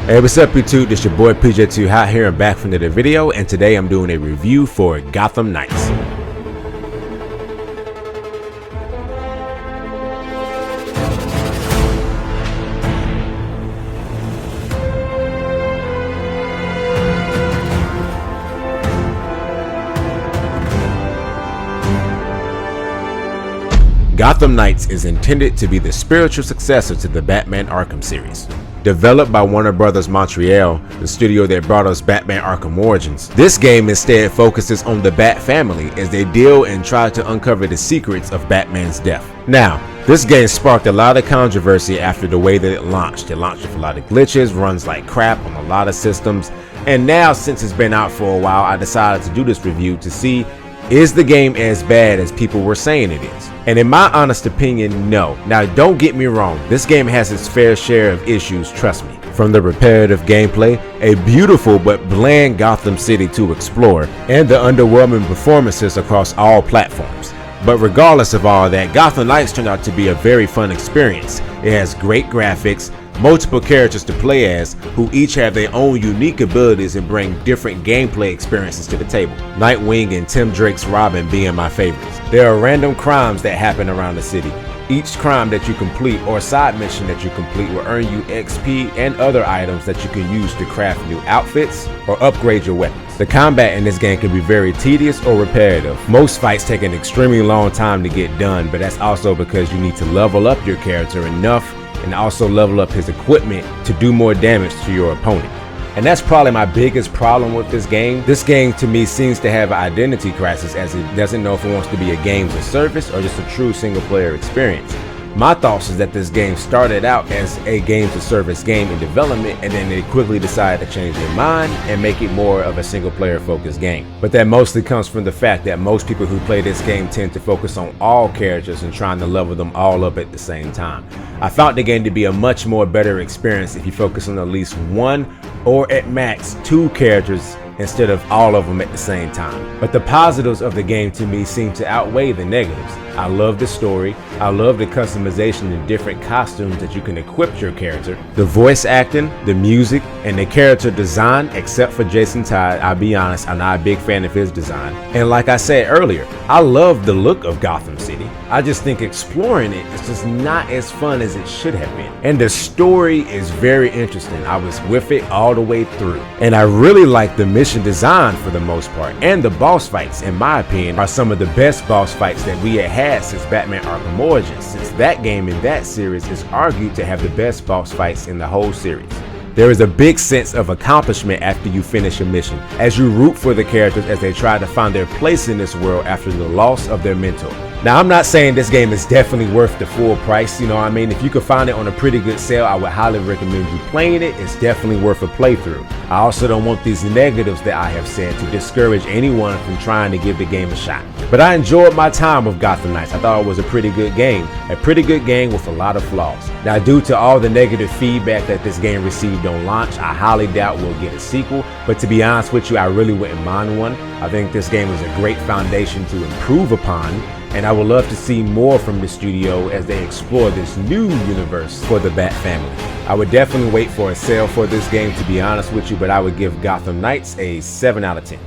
Hey, what's up YouTube? This your boy PJ2 Hot here and back from another video, and today I'm doing a review for Gotham Knights. Gotham Knights is intended to be the spiritual successor to the Batman Arkham series. Developed by Warner Bros. Montreal, the studio that brought us Batman Arkham Origins, this game instead focuses on the Bat family as they deal and try to uncover the secrets of Batman's death. Now, this game sparked a lot of controversy after the way that it launched. It launched with a lot of glitches, runs like crap on a lot of systems, and now since it's been out for a while, I decided to do this review to see, is the game as bad as people were saying it is? And in my honest opinion, no. Now don't get me wrong, this game has its fair share of issues, trust me. From the repetitive gameplay, a beautiful but bland Gotham City to explore, and the underwhelming performances across all platforms. But regardless of all that, Gotham Knights turned out to be a very fun experience. It has great graphics, multiple characters to play as, who each have their own unique abilities and bring different gameplay experiences to the table. Nightwing and Tim Drake's Robin being my favorites. There are random crimes that happen around the city. Each crime that you complete or side mission that you complete will earn you XP and other items that you can use to craft new outfits or upgrade your weapons. The combat in this game can be very tedious or repetitive. Most fights take an extremely long time to get done, but that's also because you need to level up your character enough and also level up his equipment to do more damage to your opponent. And that's probably my biggest problem with this game. This game to me seems to have an identity crisis, as it doesn't know if it wants to be a games of service or just a true single player experience. My thoughts is that this game started out as a games of service game in development, and then they quickly decided to change their mind and make it more of a single player focused game. But that mostly comes from the fact that most people who play this game tend to focus on all characters and trying to level them all up at the same time. I found the game to be a much more better experience if you focus on at least one or at max two characters instead of all of them at the same time. But the positives of the game to me seem to outweigh the negatives. I love the story, I love the customization and different costumes that you can equip your character, the voice acting, the music, and the character design, except for Jason Todd. I'll be honest, I'm not a big fan of his design. And like I said earlier, I love the look of Gotham City. I just think exploring it is just not as fun as it should have been. And the story is very interesting. I was with it all the way through. And I really like the mission design for the most part. And the boss fights, in my opinion, are some of the best boss fights that we had since Batman Arkham Origins, since that game in that series is argued to have the best boss fights in the whole series. There is a big sense of accomplishment after you finish a mission, as you root for the characters as they try to find their place in this world after the loss of their mentor. Now, I'm not saying this game is definitely worth the full price, you know what I mean? If you could find it on a pretty good sale, I would highly recommend you playing it. It's definitely worth a playthrough. I also don't want these negatives that I have said to discourage anyone from trying to give the game a shot. But I enjoyed my time with Gotham Knights. I thought it was a pretty good game with a lot of flaws. Now, due to all the negative feedback that this game received on launch, I highly doubt we'll get a sequel, but to be honest with you, I really wouldn't mind one. I think this game is a great foundation to improve upon, and I would love to see more from the studio as they explore this new universe for the Bat family. I would definitely wait for a sale for this game, to be honest with you, but I would give Gotham Knights a 7 out of 10.